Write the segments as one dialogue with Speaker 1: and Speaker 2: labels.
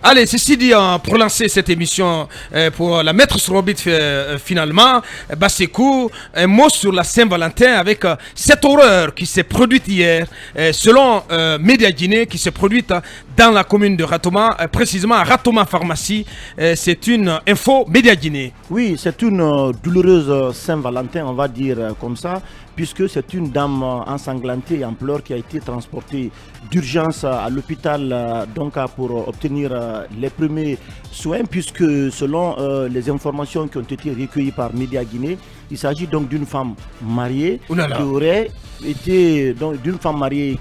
Speaker 1: Allez, ceci dit, pour lancer cette émission, pour la mettre sur orbite finalement, Bassekou, un mot sur la Saint-Valentin avec cette horreur qui s'est produite hier, selon Média Guinée, qui s'est produite dans la commune de Ratoma, précisément à Ratoma Pharmacie. C'est une info Média Guinée.
Speaker 2: Oui, c'est une douloureuse Saint-Valentin, on va dire comme ça, puisque c'est une dame ensanglantée en pleurs qui a été transportée d'urgence à l'hôpital donc pour obtenir les premiers soins, puisque selon les informations qui ont été recueillies par Média Guinée, il s'agit donc d'une femme mariée qui aurait été d'une femme mariée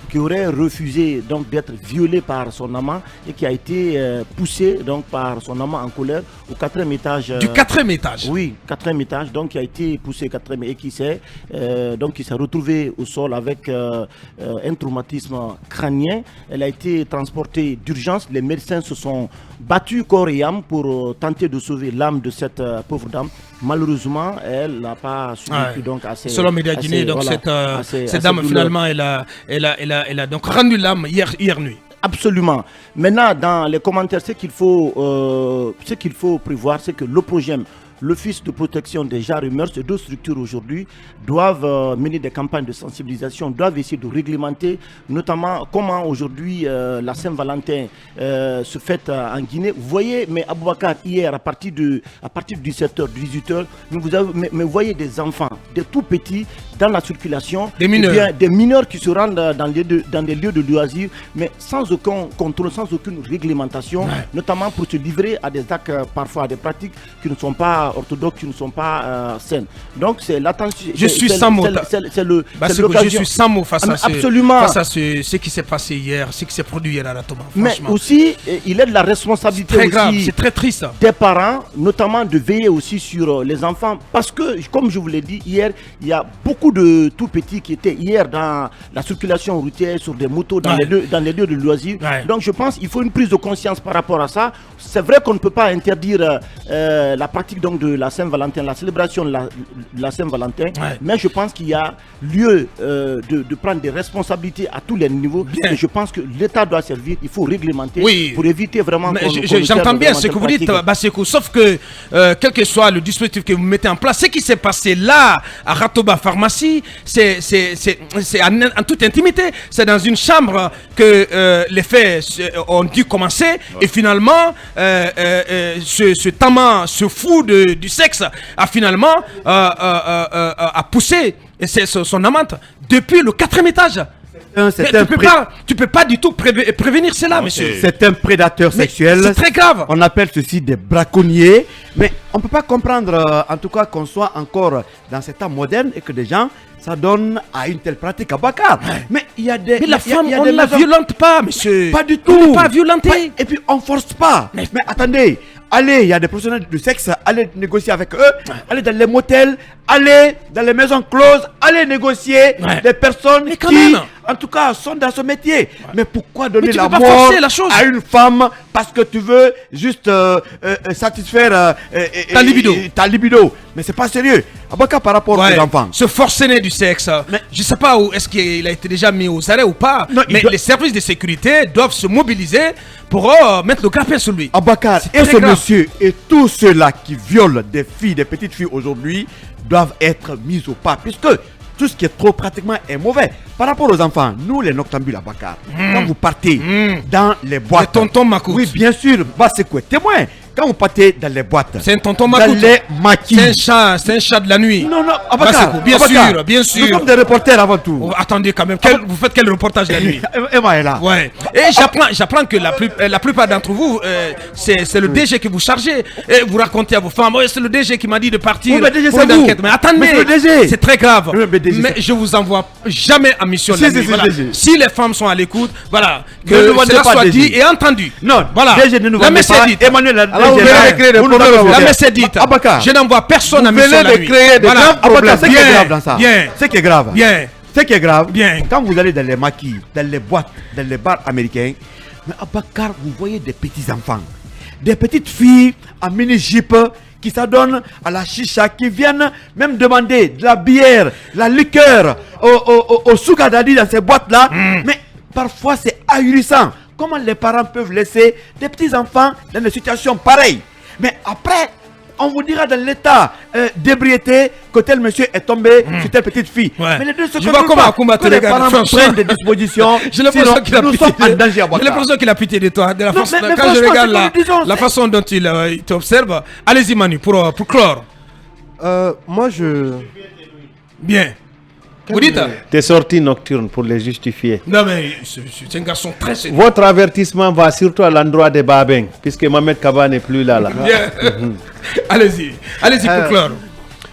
Speaker 2: qui aurait refusé donc d'être violée par son amant et qui a été poussée donc par son amant en colère au 4e étage.
Speaker 1: Du 4e étage.
Speaker 2: Oui, 4e étage, donc qui a été poussé 4e et qui s'est retrouvé au sol avec un traumatisme crânien. Elle a été transportée d'urgence. Les médecins se sont battus corps et âme pour tenter de sauver l'âme de cette pauvre dame. Malheureusement, elle n'a pas survécu donc à ces...
Speaker 1: Selon Média Guinée, donc voilà, cette dame finalement, elle a donc rendu l'âme hier nuit.
Speaker 2: Absolument. Maintenant, dans les commentaires, ce qu'il faut prévoir, c'est que l'OPOGEM, l'Office de protection des genres et mœurs, ces deux structures aujourd'hui doivent mener des campagnes de sensibilisation, doivent essayer de réglementer, notamment comment aujourd'hui la Saint-Valentin se fête en Guinée. Vous voyez, mais Aboubacar, hier, à partir de 17h, 18h, vous voyez des enfants, des tout petits dans la circulation, des mineurs qui se rendent dans des lieux de loisirs, mais sans aucun contrôle, sans aucune réglementation, notamment pour se livrer à des actes, parfois à des pratiques qui ne sont pas orthodoxes, qui ne sont pas saines. Donc c'est l'attention.
Speaker 1: Je suis sans mots. Je suis sans mots face à ce qui s'est passé hier, ce qui s'est produit hier à la Ratoma.
Speaker 2: Mais aussi, il est de la responsabilité
Speaker 1: très grave, c'est très triste,
Speaker 2: des parents, notamment de veiller aussi sur les enfants, parce que, comme je vous l'ai dit hier, il y a beaucoup de tout petits qui étaient hier dans la circulation routière, sur des motos, dans les lieux de loisirs. Donc je pense qu'il faut une prise de conscience par rapport à ça. C'est vrai qu'on ne peut pas interdire la pratique donc de la Saint-Valentin, la célébration de la Saint-Valentin, mais je pense qu'il y a lieu de prendre des responsabilités à tous les niveaux. Et je pense que l'État doit servir, il faut réglementer pour éviter vraiment...
Speaker 1: J'entends bien ce que vous dites, Bassekou, sauf que quel que soit le dispositif que vous mettez en place, ce qui s'est passé là, à Ratoma Pharmacie, c'est en toute intimité, c'est dans une chambre que les faits ont dû commencer, et finalement, ce tamant, ce fou du sexe a finalement poussé son amante depuis le 4e étage. Tu peux pas du tout prévenir cela, monsieur.
Speaker 3: C'est un prédateur sexuel.
Speaker 1: C'est très grave.
Speaker 3: On appelle ceci des braconniers. Mais on ne peut pas comprendre, en tout cas, qu'on soit encore dans cet temps moderne et que des gens s'adonnent à une telle pratique à Bakar. Mais il y a des...
Speaker 1: Mais la femme, on ne la violente pas, monsieur.
Speaker 3: Pas du tout.
Speaker 1: On n'est pas violenté.
Speaker 3: Et puis, on ne force pas. Mais attendez. Allez, il y a des professionnels du sexe, allez négocier avec eux, allez dans les motels, allez dans les maisons closes, allez négocier des personnes qui, en tout cas, sont dans ce métier. Mais pourquoi donner la mort à une femme parce que tu veux juste satisfaire ta libido? Mais c'est pas sérieux. Abaka par rapport aux enfants.
Speaker 1: Ce forcené du sexe, je sais pas où est-ce qu'il a été déjà mis aux arrêts ou pas, mais les services de sécurité doivent se mobiliser pour mettre le grappin sur lui.
Speaker 3: Abakar et ce monsieur et tous ceux-là qui violent des filles, des petites filles aujourd'hui doivent être mis au pas, puisque tout ce qui est trop pratiquement est mauvais. Par rapport aux enfants, nous les noctambules à Bakar, quand vous partez dans les boîtes...
Speaker 1: C'est tonton Makout.
Speaker 3: Oui, bien sûr, Bassekou est témoin. Quand vous partez dans les boîtes,
Speaker 1: c'est un tonton Makout.
Speaker 3: Dans les maquis.
Speaker 1: C'est un chat de la nuit.
Speaker 3: Non, Abakar,
Speaker 1: bien sûr.
Speaker 3: Nous sommes des reporters avant tout.
Speaker 1: Oh, attendez quand même, vous faites quel reportage la nuit?
Speaker 3: Emma est là.
Speaker 1: Ouais. Et j'apprends que la plupart d'entre vous, c'est le DG que vous chargez. Et vous racontez à vos femmes, c'est le DG qui m'a dit de partir
Speaker 3: mais DG,
Speaker 1: pour une enquête. Mais attendez, c'est très grave.
Speaker 3: Mais
Speaker 1: je vous envoie jamais en mission la nuit. Voilà. Si les femmes sont à l'écoute, voilà, que cela soit dit et entendu.
Speaker 3: Non,
Speaker 1: voilà.
Speaker 3: DG ne nous vendez pas. Emmanuel,
Speaker 1: la messe est dite. Je n'envoie personne à mission la nuit.
Speaker 3: C'est qui est grave dans ça.
Speaker 1: Bien.
Speaker 3: C'est qui est grave.
Speaker 1: Bien.
Speaker 3: Ce qui est grave,
Speaker 1: bien.
Speaker 3: Quand vous allez dans les maquis, dans les boîtes, dans les bars américains, mais à Bakar, vous voyez des petits enfants, des petites filles en mini-jupe qui s'adonnent à la chicha, qui viennent même demander de la bière, la liqueur au sougadadi dans ces boîtes-là. Mais parfois c'est ahurissant. Comment les parents peuvent laisser des petits-enfants dans des situations pareilles? Mais après, on vous dira dans l'état d'ébriété que tel monsieur est tombé sur telle petite fille.
Speaker 1: Ouais.
Speaker 3: Mais les deux se
Speaker 1: Je vois comment Akoumba te
Speaker 3: les
Speaker 1: regarde.
Speaker 3: parents prennent des dispositions.
Speaker 1: J'ai l'impression qu'il a
Speaker 3: nous
Speaker 1: pitié
Speaker 3: sommes en danger à
Speaker 1: J'ai l'impression qu'il a pitié de toi.
Speaker 3: mais
Speaker 1: Quand je
Speaker 3: franchement,
Speaker 1: regarde
Speaker 3: c'est comme nous disons,
Speaker 1: la façon dont il t'observe. Allez-y, Manu, pour clore.
Speaker 4: Moi, je...
Speaker 1: Bien. Vous dites?
Speaker 4: Tes sorties nocturnes pour les justifier.
Speaker 1: Non, mais c'est un garçon très sérieux.
Speaker 4: Votre avertissement va surtout à l'endroit des Babeng, puisque Mohamed Kaba n'est plus là.
Speaker 1: Bien. Allez-y pour clore.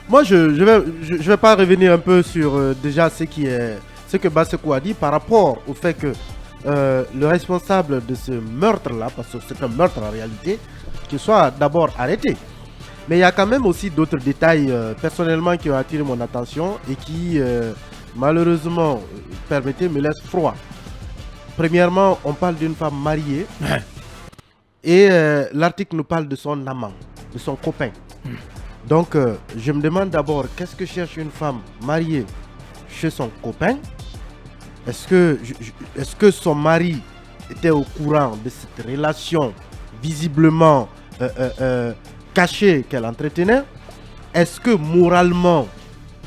Speaker 5: Moi, je vais pas revenir un peu sur déjà ce que Bassekou a dit par rapport au fait que le responsable de ce meurtre-là, parce que c'est un meurtre en réalité, qu'il soit d'abord arrêté. Mais il y a quand même aussi d'autres détails personnellement qui ont attiré mon attention et qui malheureusement, permettez, me laissent froid. Premièrement, on parle d'une femme mariée et l'article nous parle de son amant, de son copain. Donc, je me demande d'abord, qu'est-ce que cherche une femme mariée chez son copain? Est-ce que son mari était au courant de cette relation visiblement cachée qu'elle entretenait? Est-ce que moralement,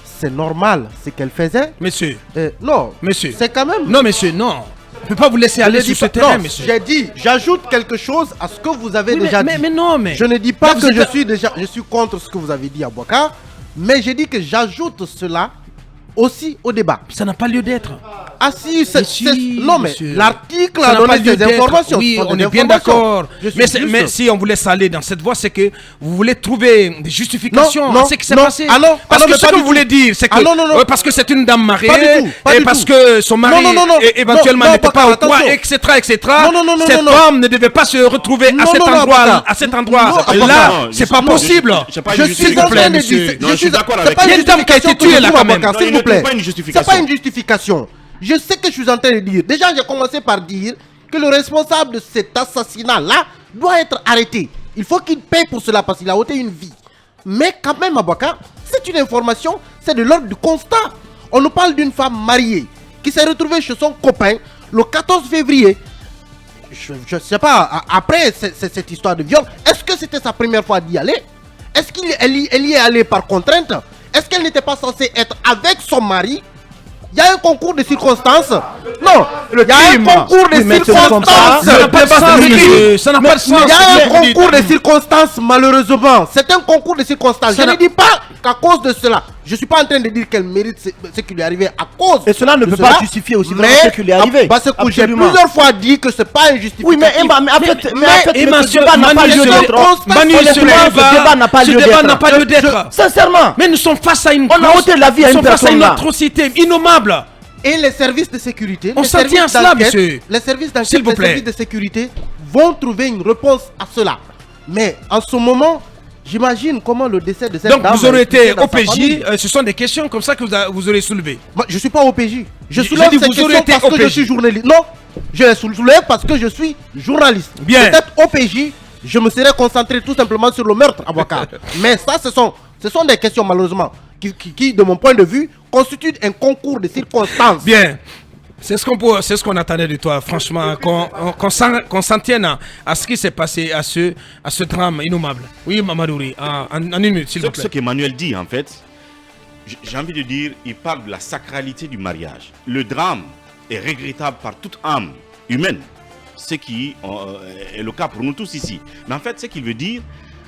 Speaker 5: c'est normal ce qu'elle faisait?
Speaker 1: Monsieur.
Speaker 5: Non,
Speaker 1: monsieur.
Speaker 5: C'est quand même...
Speaker 1: Non, monsieur, non. Je ne peux pas vous laisser aller sur ce terrain, monsieur.
Speaker 5: J'ai dit, j'ajoute quelque chose à ce que vous avez déjà dit.
Speaker 1: Mais non, mais...
Speaker 5: Je ne dis pas que je suis contre ce que vous avez dit à Bouakar, mais j'ai dit que j'ajoute cela aussi au débat.
Speaker 1: Ça n'a pas lieu d'être.
Speaker 5: Ah si, non mais
Speaker 1: monsieur.
Speaker 5: l'article a donné des informations.
Speaker 1: Oui, on est bien d'accord. Mais si on vous laisse aller dans cette voie, c'est que vous voulez trouver des justifications à ce qui s'est passé. Parce que ce que vous voulez dire, c'est que parce que c'est une dame mariée, et parce que son mari éventuellement n'était pas au courant, etc. Cette femme ne devait pas se retrouver à cet endroit. Là, c'est pas possible.
Speaker 5: S'il vous plaît, monsieur.
Speaker 1: Je suis d'accord avec vous. Il y a une dame qui a été tuée là quand même.
Speaker 5: S'il vous plaît. C'est pas une justification. Je sais que je suis en train de dire. Déjà, j'ai commencé par dire que le responsable de cet assassinat-là doit être arrêté. Il faut qu'il paye pour cela parce qu'il a ôté une vie. Mais quand même, Abouaka, c'est une information, c'est de l'ordre du constat. On nous parle d'une femme mariée qui s'est retrouvée chez son copain le 14 février. Je ne sais pas, après cette histoire de viol, est-ce que c'était sa première fois d'y aller? Est-ce qu'elle y est allée par contrainte? Est-ce qu'elle n'était pas censée être avec son mari? Il y a un concours de circonstances. Non, il y a un concours de circonstances.
Speaker 1: Ça n'a pas de sens. Ça n'a pas de sens.
Speaker 5: Il y a un concours de circonstances, malheureusement. C'est un concours de circonstances. Je ne dis pas qu'à cause de cela. Je ne suis pas en train de dire qu'elle mérite ce qui lui est arrivé à cause.
Speaker 2: Et cela ne peut pas justifier aussi ce qui lui est arrivé.
Speaker 5: Parce que j'ai plusieurs fois dit que ce n'est pas une justification.
Speaker 2: Oui, mais en fait, ce débat n'a pas lieu d'être.
Speaker 1: Ce débat n'a pas lieu d'être.
Speaker 2: Sincèrement.
Speaker 1: Mais nous sommes face à une...
Speaker 2: On a ôté la vie à une personne là.
Speaker 1: Atrocité innommable.
Speaker 5: Et les services de sécurité,
Speaker 1: on s'en tient à cela, monsieur.
Speaker 5: Les services d'enquête, les services de sécurité vont trouver une réponse à cela. Mais en ce moment, j'imagine comment le décès de cette dame...
Speaker 1: Donc vous aurez été OPJ, ce sont des questions comme ça que vous aurez soulevées.
Speaker 5: Moi, je ne suis pas OPJ. Je soulève ces questions parce que je suis journaliste. Non, je les soulève parce que je suis journaliste.
Speaker 1: Bien.
Speaker 5: Peut-être OPJ, je me serais concentré tout simplement sur le meurtre, avocat. Mais ça, ce sont des questions malheureusement qui, de mon point de vue, constituent un concours de circonstances.
Speaker 1: Bien. C'est ce qu'on attendait de toi, franchement, qu'on s'en tienne à ce qui s'est passé, à ce drame innommable. Oui, Mamadouri, en une minute, s'il vous plaît.
Speaker 6: Ce qu'Emmanuel dit, en fait, j'ai envie de dire, il parle de la sacralité du mariage. Le drame est regrettable par toute âme humaine, ce qui est le cas pour nous tous ici. Mais en fait, ce qu'il veut dire,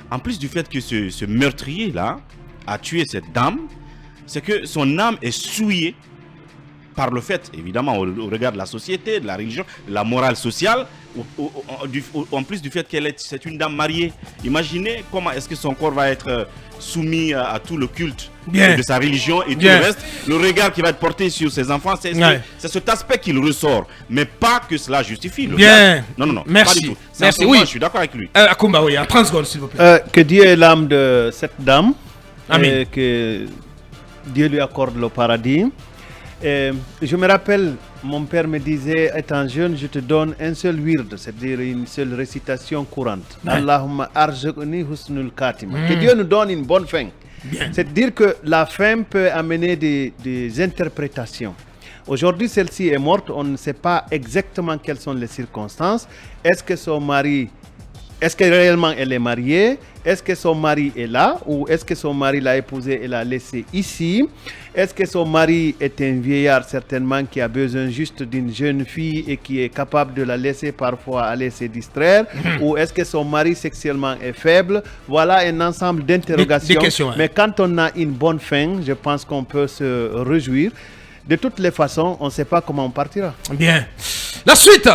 Speaker 6: en plus du fait que ce meurtrier-là a tué cette dame, c'est que son âme est souillée par le fait, évidemment, au regard de la société, de la religion, de la morale sociale, en plus du fait c'est une dame mariée. Imaginez comment est-ce que son corps va être soumis à tout le culte de sa religion et tout le reste. Le regard qui va être porté sur ses enfants, c'est cet aspect qu'il ressort. Mais pas que cela justifie le
Speaker 1: bien.
Speaker 6: Non.
Speaker 1: Merci.
Speaker 6: Pas du tout.
Speaker 1: Merci.
Speaker 6: Oui. Je suis d'accord avec lui.
Speaker 1: Akoumba, oui, en 30 secondes, s'il vous plaît.
Speaker 4: Que Dieu ait l'âme de cette dame.
Speaker 1: Amen.
Speaker 4: Que Dieu lui accorde le paradis. Je me rappelle, mon père me disait, étant jeune, je te donne un seul wird, c'est-à-dire une seule récitation courante. Allahumma arzuqni husnul khatima. Que Dieu nous donne une bonne fin. C'est-à-dire que la fin peut amener des interprétations. Aujourd'hui, celle-ci est morte, on ne sait pas exactement quelles sont les circonstances. Est-ce que réellement elle est mariée? Est-ce que son mari est là? Ou est-ce que son mari l'a épousée et l'a laissée ici? Est-ce que son mari est un vieillard certainement qui a besoin juste d'une jeune fille et qui est capable de la laisser parfois aller se distraire? Ou est-ce que son mari sexuellement est faible? Voilà un ensemble d'interrogations.
Speaker 1: Des questions, hein.
Speaker 4: Mais quand on a une bonne fin, je pense qu'on peut se réjouir. De toutes les façons, on ne sait pas comment on partira.
Speaker 1: Bien. La suite.